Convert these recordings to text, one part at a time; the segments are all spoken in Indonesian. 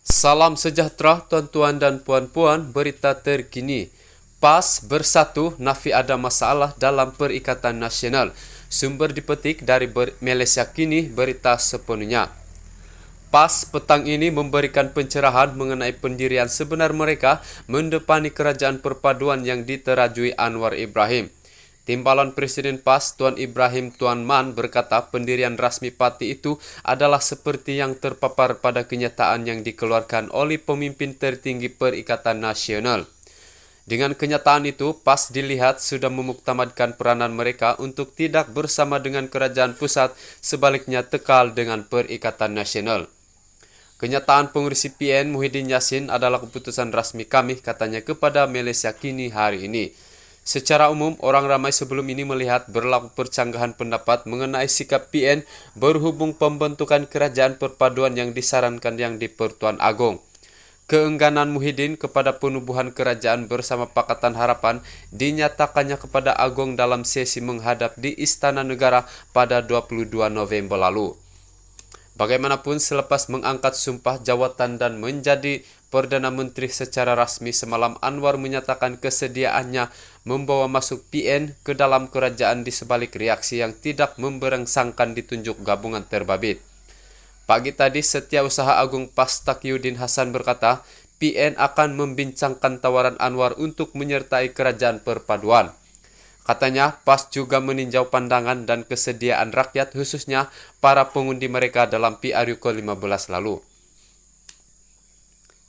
Salam sejahtera tuan-tuan dan puan-puan, berita terkini. PAS bersatu nafi ada masalah dalam perikatan nasional. Sumber dipetik dari Malaysia Kini, berita sepenuhnya. PAS petang ini memberikan pencerahan mengenai pendirian sebenar mereka mendepani kerajaan perpaduan yang diterajui Anwar Ibrahim. Timbalan Presiden PAS Tuan Ibrahim Tuan Man berkata pendirian rasmi parti itu adalah seperti yang terpapar pada kenyataan yang dikeluarkan oleh pemimpin tertinggi Perikatan Nasional. Dengan kenyataan itu, PAS dilihat sudah memuktamadkan peranan mereka untuk tidak bersama dengan kerajaan pusat, sebaliknya tekal dengan Perikatan Nasional. Kenyataan pengurusi PN Muhyiddin Yassin adalah keputusan rasmi kami, katanya kepada Malaysia Kini hari ini. Secara umum, orang ramai sebelum ini melihat berlaku percanggahan pendapat mengenai sikap PN berhubung pembentukan kerajaan perpaduan yang disarankan yang di Pertuan Agong. Keengganan Muhyiddin kepada penubuhan kerajaan bersama Pakatan Harapan dinyatakannya kepada Agong dalam sesi menghadap di Istana Negara pada 22 November lalu. Bagaimanapun, selepas mengangkat sumpah jawatan dan menjadi Perdana Menteri secara rasmi semalam, Anwar menyatakan kesediaannya membawa masuk PN ke dalam kerajaan di sebalik reaksi yang tidak memberangsangkan ditunjuk gabungan terbabit. Pagi tadi, Setiausaha Agung PAS Taqiyuddin Hasan berkata, PN akan membincangkan tawaran Anwar untuk menyertai kerajaan perpaduan. Katanya, PAS juga meninjau pandangan dan kesediaan rakyat, khususnya para pengundi mereka dalam PRU ke-15 lalu.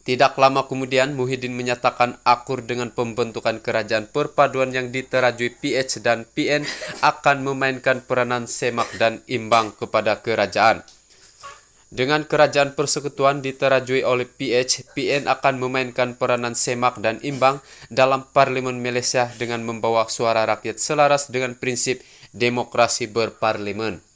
Tidak lama kemudian, Muhyiddin menyatakan akur dengan pembentukan kerajaan perpaduan yang diterajui PH dan PN akan memainkan peranan semak dan imbang kepada kerajaan. Dengan kerajaan persekutuan diterajui oleh PH, PN akan memainkan peranan semak dan imbang dalam Parlimen Malaysia dengan membawa suara rakyat selaras dengan prinsip demokrasi berparlimen.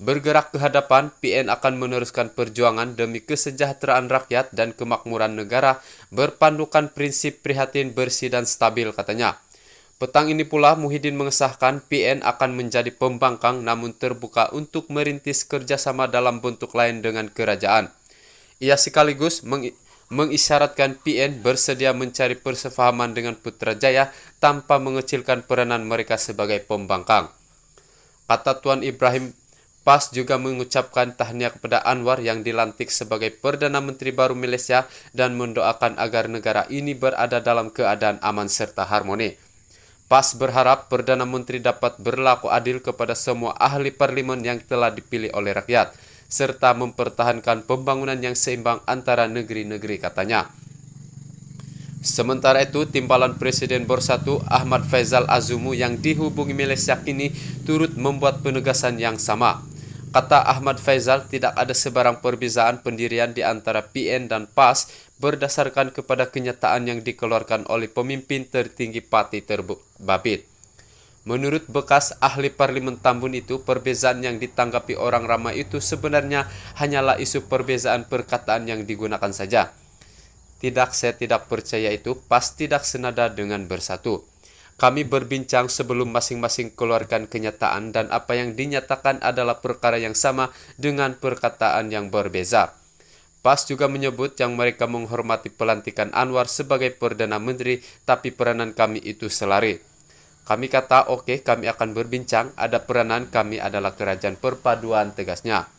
Bergerak ke hadapan, PN akan meneruskan perjuangan demi kesejahteraan rakyat dan kemakmuran negara berpandukan prinsip prihatin, bersih dan stabil, katanya. Petang ini pula Muhyiddin mengesahkan PN akan menjadi pembangkang namun terbuka untuk merintis kerjasama dalam bentuk lain dengan kerajaan. Ia sekaligus mengisyaratkan PN bersedia mencari persefahaman dengan Putrajaya tanpa mengecilkan peranan mereka sebagai pembangkang. Kata Tuan Ibrahim, PAS juga mengucapkan tahniah kepada Anwar yang dilantik sebagai Perdana Menteri baru Malaysia dan mendoakan agar negara ini berada dalam keadaan aman serta harmoni. PAS berharap Perdana Menteri dapat berlaku adil kepada semua ahli parlimen yang telah dipilih oleh rakyat, serta mempertahankan pembangunan yang seimbang antara negeri-negeri, katanya. Sementara itu, Timbalan Presiden Bersatu Ahmad Faizal Azumu yang dihubungi Malaysia Kini turut membuat penegasan yang sama. Kata Ahmad Faizal, tidak ada sebarang perbezaan pendirian di antara PN dan PAS berdasarkan kepada kenyataan yang dikeluarkan oleh pemimpin tertinggi parti terbabit. Menurut bekas ahli parlimen Tambun itu, perbezaan yang ditanggapi orang ramai itu sebenarnya hanyalah isu perbezaan perkataan yang digunakan saja. Saya tidak percaya itu, PAS tidak senada dengan Bersatu. Kami berbincang sebelum masing-masing keluarkan kenyataan dan apa yang dinyatakan adalah perkara yang sama dengan perkataan yang berbeza. PAS juga menyebut yang mereka menghormati pelantikan Anwar sebagai Perdana Menteri, tapi peranan kami itu selari. Kami kata, oke, kami akan berbincang, ada peranan kami adalah kerajaan perpaduan, tegasnya.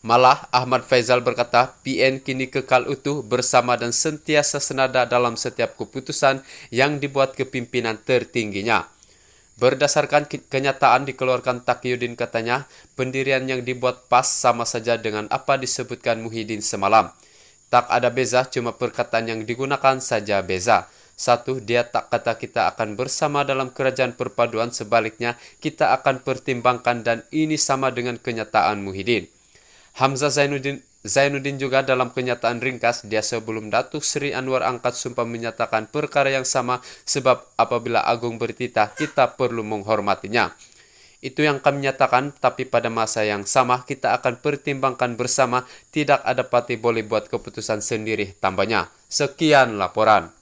Malah, Ahmad Faizal berkata, PN kini kekal utuh bersama dan sentiasa senada dalam setiap keputusan yang dibuat kepimpinan tertingginya. Berdasarkan kenyataan dikeluarkan Taqiyuddin, katanya, pendirian yang dibuat PAS sama saja dengan apa disebutkan Muhyiddin semalam. Tak ada beza, cuma perkataan yang digunakan saja beza. Satu, dia tak kata kita akan bersama dalam kerajaan perpaduan, sebaliknya kita akan pertimbangkan dan ini sama dengan kenyataan Muhyiddin. Hamzah Zainuddin juga dalam kenyataan ringkas, dia sebelum Datuk Seri Anwar angkat sumpah menyatakan perkara yang sama sebab apabila Agung bertitah kita perlu menghormatinya. Itu yang kami nyatakan, tapi pada masa yang sama kita akan pertimbangkan bersama, tidak ada parti boleh buat keputusan sendiri, tambahnya. Sekian laporan.